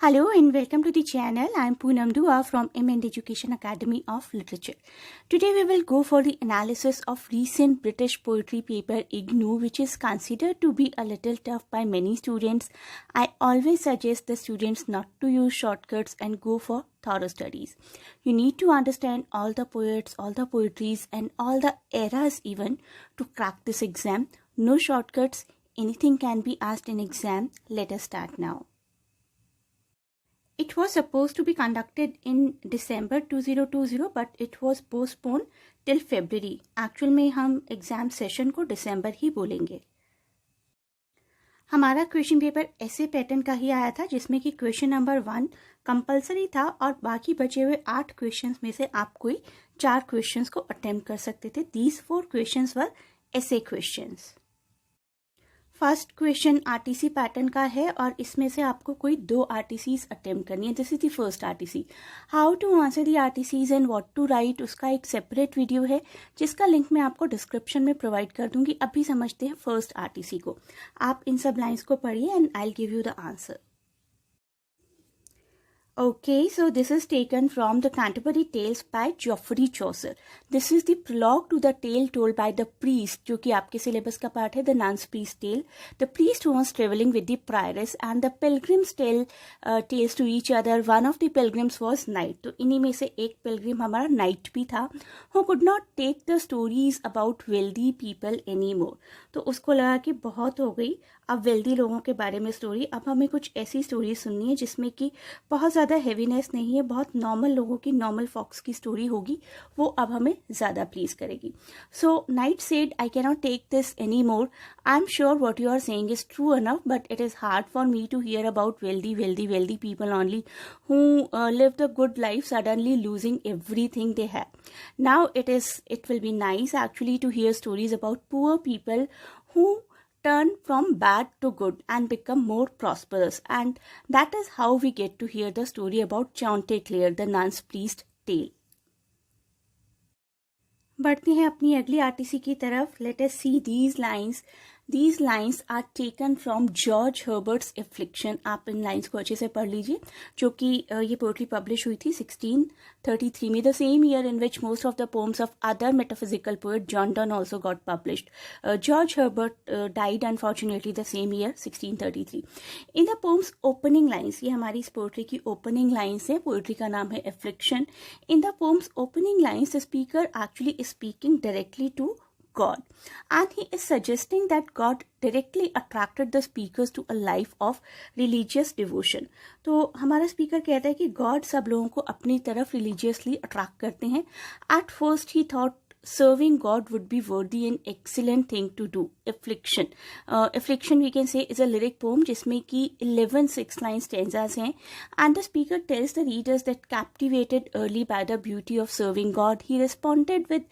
Hello and welcome to the channel. I am Poonam Dua from MN Education Academy of Literature. Today we will go for the analysis of recent British poetry paper IGNOU, which is considered to be a little tough by many students. I always suggest the students not to use shortcuts and go for thorough studies. You need to understand all the poets, all the poetries and all the eras even to crack this exam. No shortcuts, anything can be asked in exam. Let us start now. It was supposed to be conducted in December 2020 but it was postponed till February. Actual में हम exam session को दिसंबर ही बोलेंगे. हमारा question paper ऐसे pattern का ही आया था जिसमें कि क्वेश्चन नंबर 1 कंपलसरी था और बाकी बचे हुए 8 क्वेश्चंस में से आप कोई 4 क्वेश्चंस को अटेम्प्ट कर सकते थे. These 4 questions were essay questions. First question RTC pattern का है और इसमें से आपको कोई 2 आरटीसीज अटेम्प्ट करनी है. This is the first RTC. How to answer the RTCs and what to write, उसका एक सेपरेट वीडियो है जिसका लिंक मैं आपको डिस्क्रिप्शन में प्रोवाइड कर दूंगी. अभी समझते हैं फर्स्ट आरटीसी को. आप इन सब लाइन्स को पढ़िए and I will give you the answer. Okay, so this is taken from the Canterbury Tales by Geoffrey Chaucer. This is the prologue to the tale told by the priest, जो कि आपके syllabus का part है, the Nun's Priest Tale. The priest was traveling with the prioress and the pilgrims tell tales to each other. One of the pilgrims was knight. तो इन्हीं में से एक pilgrim हमारा knight भी था, who could not take the stories about wealthy people anymore. तो उसको लगा कि बहुत हो गई अब वेल्दी लोगों के बारे में स्टोरी. अब हमें कुछ ऐसी स्टोरी सुननी है जिसमें कि बहुत ज़्यादा हैवीनेस नहीं है, बहुत नॉर्मल लोगों की, नॉर्मल फॉक्स की स्टोरी होगी, वो अब हमें ज़्यादा प्लीज करेगी. So night said, I can not take this any more. I am sure what you are saying is true enough, but it is hard for me to hear about wealthy people only who live the good life suddenly losing everything they have. Now it will be nice actually to hear stories about poor people who turn from bad to good and become more prosperous, and that is how we get to hear the story about Chanticleer, the Nun's Priest Tale. बढ़ते हैं अपनी अगली RTC की तरफ. Let us see these lines. These lines are taken from George Herbert's Affliction. आप इन lines को अच्छे से पढ़ लीजिए, जो कि ये पोएट्री पब्लिश हुई थी 1633 में, the same year in which most of the poems of other metaphysical poet John Donne also got published. George Herbert died unfortunately the same year 1633. In the poem's opening lines, ये हमारी इस poetry की opening lines है. Poetry का नाम है Affliction. In the poem's opening lines, the speaker actually is speaking directly to God, and he is suggesting that God directly attracted the speakers to a life of religious devotion. तो हमारा speaker कहता है कि God सब लोगों को अपनी तरफ रिलीजियसली अट्रैक्ट करते हैं. At first he thought serving God would be worthy and excellent thing to do. Affliction. Affliction we can say is a lyric poem जिसमें कि 11 6-line stanzas हैं, and the speaker tells the readers that captivated early by the beauty of serving God, he responded with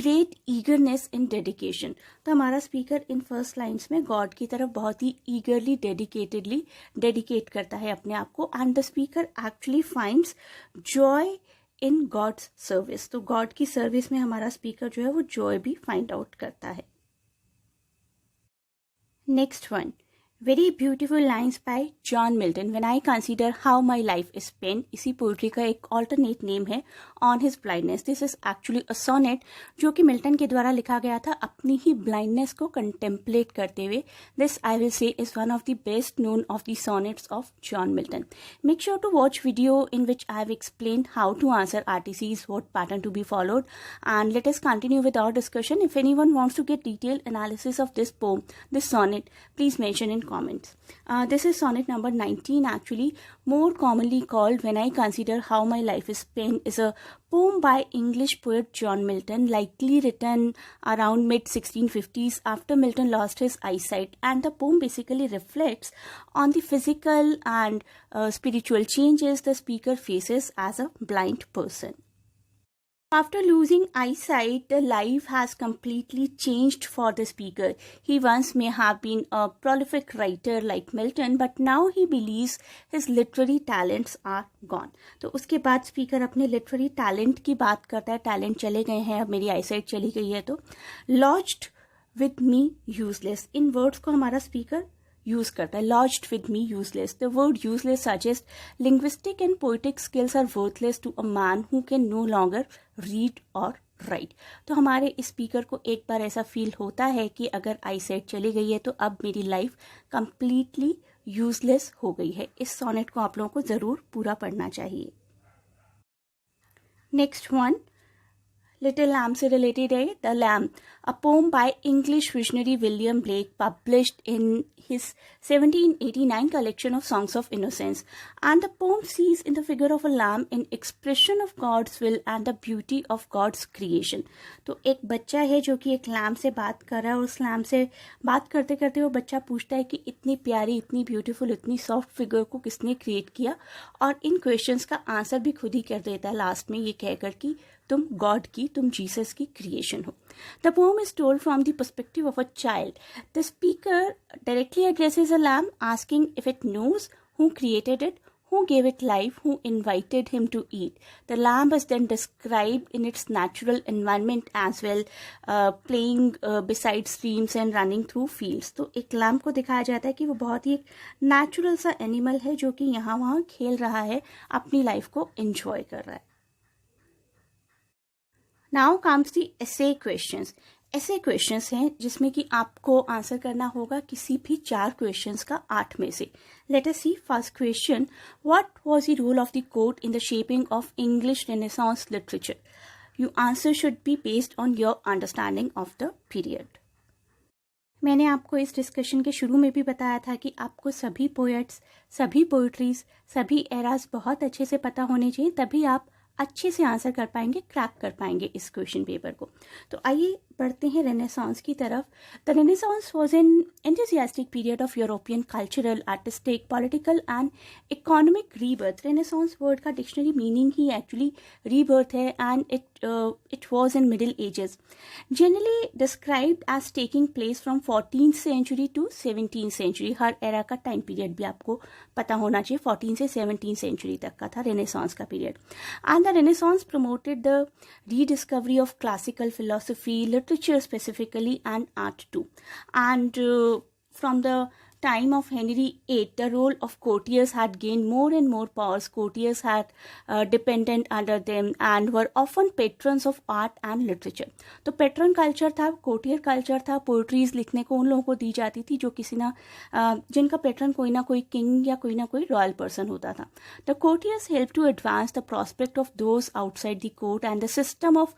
great eagerness and dedication. तो हमारा speaker in first lines में God की तरफ बहुत ही ईगरली dedicatedly dedicate करता है अपने आप को, and the speaker actually finds joy in God's service. तो गॉड की सर्विस में हमारा स्पीकर जो है वो जॉय भी फाइंड आउट करता है. Next one, very beautiful lines by John Milton. When I consider how my life is spent, इसी पोइट्री का एक ऑल्टरनेट नेम है on his blindness. This is actually a sonnet जो कि मिल्टन के द्वारा लिखा गया था अपनी ही ब्लाइंडनेस को कंटेम्पलेट करते हुए. This I will say is one of the best known of the sonnets of John Milton. Make sure to watch video in which I have explained how to answer RTCs, what pattern to be followed, and let us continue with our discussion. If anyone wants to get detailed analysis of this poem, this sonnet, please mention in comments. This is sonnet number 19 actually, more commonly called When I Consider How My Life is Spent, is a poem by English poet John Milton, likely written around mid-1650s after Milton lost his eyesight, and the poem basically reflects on the physical and spiritual changes the speaker faces as a blind person. After losing eyesight, the life has completely changed for the speaker. He once may have been a prolific writer like Milton, but now he believes his literary talents are gone. तो उसके बाद speaker अपने literary talent की बात करता है. Talent चले गए हैं, अब मेरी आईसाइट चली गई है. तो lodged with me useless. इन वर्ड्स को हमारा स्पीकर यूज करता है. Lodged with me useless. The word useless suggest linguistic and poetic skills are worthless to a man who can no longer read or write. तो हमारे speaker को एक बार ऐसा फील होता है कि अगर आई सेट चली गई है तो अब मेरी लाइफ कंप्लीटली यूजलेस हो गई है. इस सोनेट को आप लोगों को ज़रूर पूरा पढ़ना चाहिए. नेक्स्ट वन लिटिल लैम्ब से रिलेटेड है. The lamb, a poem by English visionary William Blake, published in his 1789 collection of Songs of Innocence. And the poem sees in the figure of a lamb an expression of God's will and the beauty of God's creation. तो एक बच्चा है जो कि एक lamb से बात कर रहा है और उस लैम्ब से बात करते करते वो बच्चा पूछता है कि इतनी प्यारी, इतनी ब्यूटीफुल, इतनी सॉफ्ट फिगर को किसने क्रिएट किया, और इन क्वेश्चंस का आंसर भी खुद ही कर देता है लास्ट में ये कहकर कि तुम गॉड की, तुम जीसस की क्रिएशन हो. The poem is told from the perspective of a child. The speaker directly addresses a lamb, asking if it knows who created it, who gave it life, who invited him to eat. The lamb is then described in its natural environment as well, playing beside streams and running through fields. तो एक lamb को दिखाया जाता है कि वो बहुत ही एक नेचुरल सा एनिमल है जो कि यहाँ वहाँ खेल रहा है, अपनी लाइफ को एंजॉय कर रहा है. Now comes the essay questions. ऐसे क्वेश्चंस हैं जिसमें कि आपको आंसर करना होगा किसी भी 4 क्वेश्चंस का 8 में से. Let us see first question. What was the role of the court in the shaping of English renaissance literature? Your answer should be based on your understanding of the period. मैंने आपको इस discussion के शुरू में भी बताया था कि आपको सभी पोएट्स, सभी पोइट्रीज, सभी एराज बहुत अच्छे से पता होने चाहिए, तभी आप अच्छे से आंसर कर पाएंगे, क्रैक कर पाएंगे इस क्वेश्चन पेपर को. तो आइए बढ़ते हैं रेनेसांस की तरफ. The renaissance was an enthusiastic period of European cultural, artistic, political and economic rebirth. Renaissance word का डिक्शनरी मीनिंग ही एक्चुअली रीबर्थ है, and it was in Middle Ages, generally described as taking place from 14th century to 17th century. Her era का time period भी आपको पता होना चाहिए. 14 से 17th century तक का था रेनेसांस का period. And the Renaissance promoted the rediscovery of classical philosophy, literature specifically, and art too. And from the time of Henry VIII, the role of courtiers had gained more and more powers. Courtiers had dependent under them and were often patrons of art and literature. तो patron culture था, courtier culture था. Poetries लिखने को उन लोगों को दी जाती थी जो किसी ना जिनका पेट्रन कोई ना कोई किंग या कोई ना कोई रॉयल पर्सन होता था. The courtiers help to advance the prospect of those outside the court, and the system of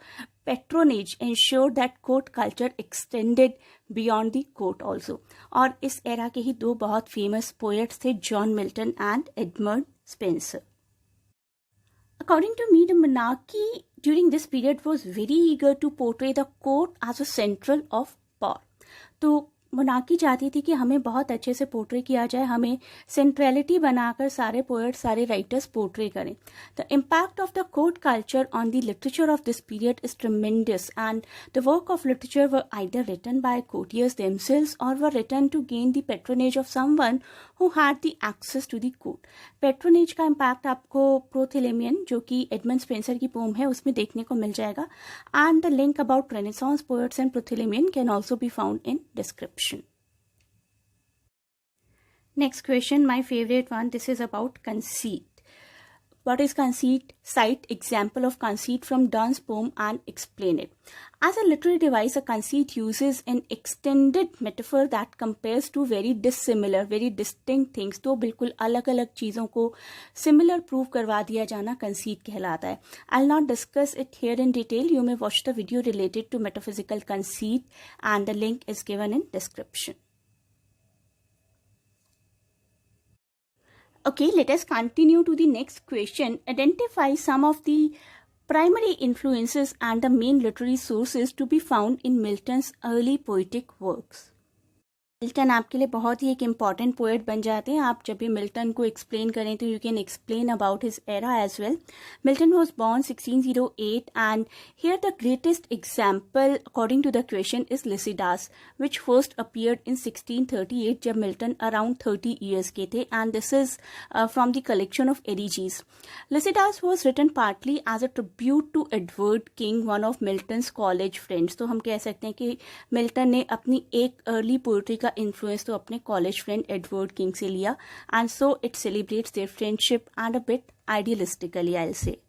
patronage ensured that court culture extended beyond the court also. और इस एरा के ही 2 बहुत फेमस पोएट्स थे, John Milton and Edmund Spenser. According to me, the monarchy during this period was very eager to portray the court as a central of power. तो monarchy चाहती थी कि हमें बहुत अच्छे से पोर्ट्रे किया जाए, हमें सेंट्रलिटी बनाकर सारे पोएट्स, सारे राइटर्स पोर्ट्रे करें. The impact of the court culture on the literature of this period is tremendous, and the work of literature were either written by courtiers themselves और were written to gain the patronage of someone who had the access to the court. Patronage का impact आपको Prothalamion, जो कि Edmund Spenser की pome है, उसमें देखने को मिल जाएगा. And the link about Renaissance poets and Prothalamion can also be found in description. Next question, my favorite one. This is about conceit. What is conceit? Cite example of conceit from Donne's poem and explain it. As a literary device, a conceit uses an extended metaphor that compares two very dissimilar, very distinct things. तो बिल्कुल अलग अलग चीज़ों को similar prove करवा दिया जाना conceit कहलाता है. I'll not discuss it here in detail. You may watch the video related to metaphysical conceit, and the link is given in description. Okay, let us continue to the next question. Identify some of the primary influences and the main literary sources to be found in Milton's early poetic works. Milton आपके लिए बहुत ही एक important poet बन जाते हैं. आप जब भी मिल्टन को एक्सप्लेन करें तो you can explain about his era as well. Milton was born 1608 and here the greatest example according to the question is Lycidas, which first appeared in 1638 जब मिल्टन अराउंड 30 ईयर्स के थे, and this is from the collection of elegies. Lycidas was written partly as a tribute to Edward King, one of Milton's college friends. तो हम कह सकते हैं कि Milton ने अपनी एक अर्ली पोइट्री का इन्फ्लुएंस तो अपने कॉलेज फ्रेंड एडवर्ड किंग से लिया, and so it celebrates their friendship and a bit idealistically I will say.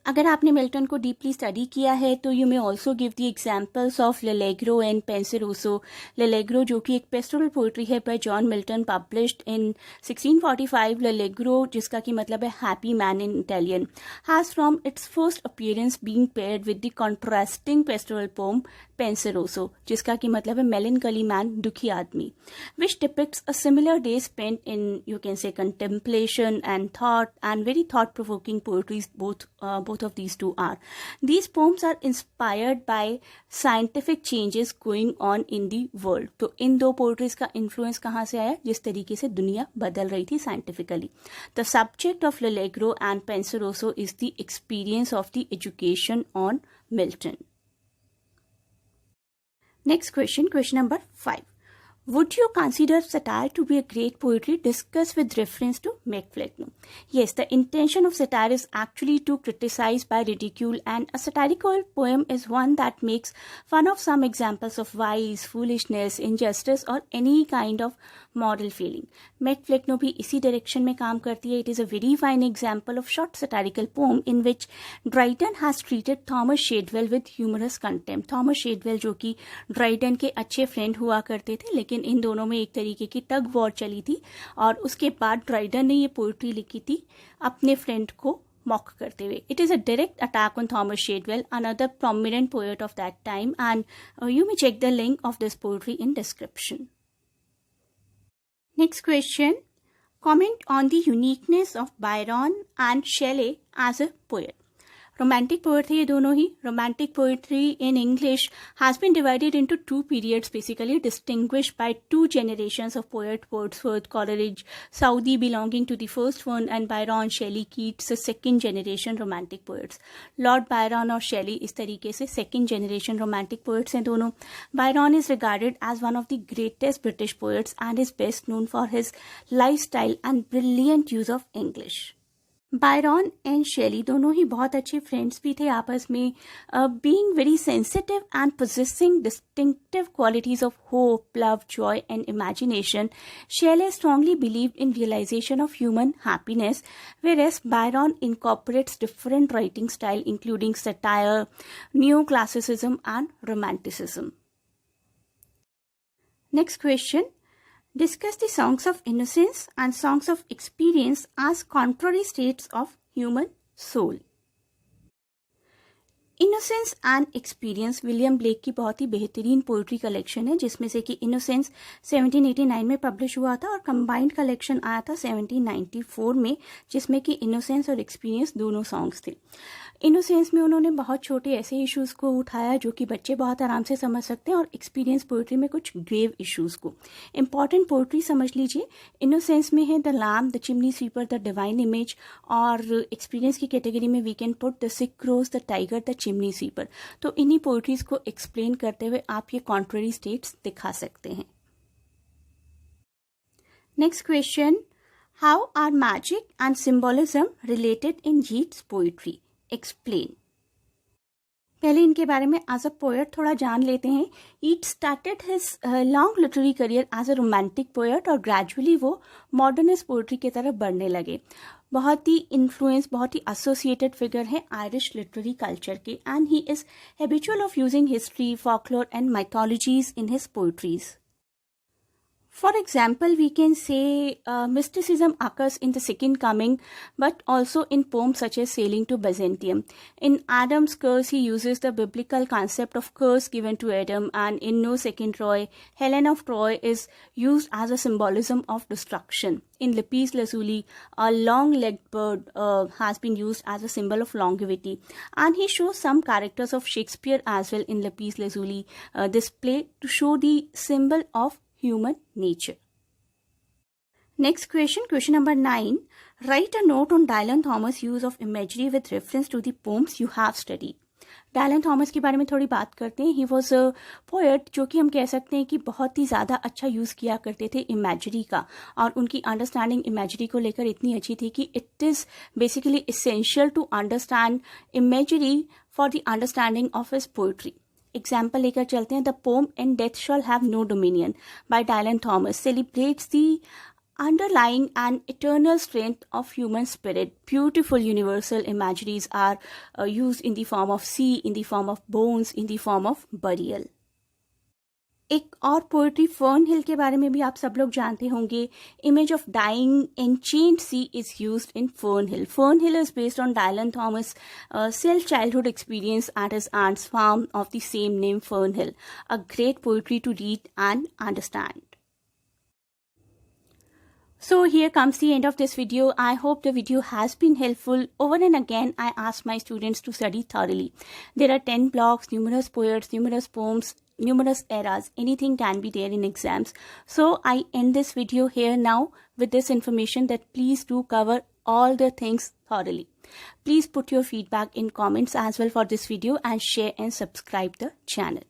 अगर आपने मिल्टन को डीपली स्टडी किया है तो you may also give the examples of L'Allegro and Penseroso. L'Allegro जो कि एक पेस्टोरल पोइट्री है by John Milton published in 1645. L'Allegro जिसका कि मतलब है happy man in Italian, has from its first appearance being paired with the contrasting pastoral poem Penseroso जिसका कि मतलब है मेलनकली मैन, दुखी आदमी, which depicts a similar day spent in, you can say, contemplation and thought, and very thought-provoking poetry. Both of these two are. These poems are inspired by scientific changes going on in the world. तो इन दो poetries का influence कहाँ से आया? जिस तरीके से दुनिया बदल रही थी scientifically. The subject of L'Allegro and Penseroso is the experience of the education on Milton. Next question, question number 5. Would you consider satire to be a great poetry discussed with reference to Flecknoe? Yes, the intention of satire is actually to criticize by ridicule, and a satirical poem is one that makes fun of some examples of vice, foolishness, injustice or any kind of moral failing. Flecknoe भी इसी direction में काम करती है. It is a very fine example of short satirical poem in which Dryden has treated Thomas Shadwell with humorous contempt. Thomas Shadwell जो कि Dryden के अच्छे फ्रेंड हुआ करते थे, लेकिन इन दोनों में एक तरीके की टग वॉर चली थी और उसके बाद ड्राइडन ने ये पोइट्री लिखी थी अपने फ्रेंड को मॉक करते हुए. It is a direct attack on Thomas Shadwell, another prominent poet of that time, and you may check the link of this poetry in description. Next question, comment on the uniqueness of Byron and Shelley as a poet. Romantic poet थे ये दोनों ही. Romantic poetry in English has been divided into two periods basically, distinguished by two generations of poet, Wordsworth, Coleridge, Southey belonging to the first one, and Byron, Shelley, Keats second generation romantic poets. Lord Byron और Shelley इस तरीके से second generation romantic poets हैं दोनों. Byron is regarded as one of the greatest British poets and is best known for his life style and brilliant use of English. Byron and Shelley दोनों ही बहुत अच्छे friends भी थे आपस में. Being very sensitive and possessing distinctive qualities of hope, love, joy and imagination, Shelley strongly believed in realization of human happiness, whereas Byron incorporates different writing style including satire, neoclassicism and romanticism. Next question. Discuss the songs of innocence and songs of experience as contrary states of human soul. Innocence and experience William Blake की बहुत ही बेहतरीन poetry collection है, जिसमें से कि innocence 1789 में publish हुआ था और कंबाइंड कलेक्शन आया था 1794 में, जिसमें कि इनोसेंस और एक्सपीरियंस दोनों सॉन्ग्स थे. इनोसेंस में उन्होंने बहुत छोटे ऐसे इश्यूज को उठाया जो कि बच्चे बहुत आराम से समझ सकते हैं, और एक्सपीरियंस पोइट्री में कुछ ग्रेव इश्यूज को. इंपॉर्टेंट पोइट्री समझ लीजिए. इनोसेंस में है the lamp, the chimney sweeper, the divine image, और एक्सपीरियंस की कैटेगरी में we can put the sick rose, the tiger, the chimney sweeper. तो इन्हीं पोइट्रीज को एक्सप्लेन करते हुए आप ये कॉन्ट्ररी स्टेट्स दिखा सकते हैं. Next question, how are magic and symbolism related in Yeats poetry? Explain. पहले इनके बारे में एज अ पोएट थोड़ा जान लेते हैं. Yeats started his long literary career as a romantic poet, और ग्रेजुअली वो मॉडर्निस्ट पोएट्री की तरफ बढ़ने लगे. बहुत ही इन्फ्लुएंस, बहुत ही एसोसिएटेड फिगर है आयरिश लिटरेरी कल्चर के, and he is habitual of using history, folklore and mythologies in his poetries. For example, we can say mysticism occurs in the Second Coming, but also in poems such as Sailing to Byzantium. In Adam's Curse, he uses the biblical concept of curse given to Adam, and in No Second Troy, Helen of Troy is used as a symbolism of destruction. In Lapis Lazuli, a long-legged bird has been used as a symbol of longevity, and he shows some characters of Shakespeare as well in Lapis Lazuli, this play to show the symbol of human nature. Next question, question number 9. Write a note on Dylan Thomas' use of imagery with reference to the poems you have studied. Dylan Thomas के बारे में थोड़ी बात करते हैं. He was a poet जो कि हम कह सकते हैं कि बहुत ही ज़्यादा अच्छा यूज़ किया करते थे इमेजरी का, और उनकी अंडरस्टैंडिंग इमेजरी को लेकर इतनी अच्छी थी कि it is basically essential to understand imagery for the understanding of his poetry. Example लेकर चलते हैं. The poem and death shall have no dominion by Dylan Thomas celebrates the underlying and eternal strength of human spirit. Beautiful universal imageries are used in the form of sea, in the form of bones, in the form of burial. एक और poetry fern हिल के बारे में भी आप सब लोग जानते होंगे. Image of dying enchant sea is used in Fern Hill. Fern Hill is based on Dylan Thomas self childhood experience at his aunt's farm of the same name Fern Hill. A great poetry to read and understand. So here comes the end of this video. I hope the video has been helpful. Over and again, I ask my students to study thoroughly. There are 10 blocks, numerous poets, numerous poems, numerous eras. Anything can be there in exams. So I end this video here now with this information that please do cover all the things thoroughly. Please put your feedback in comments as well for this video and share and subscribe the channel.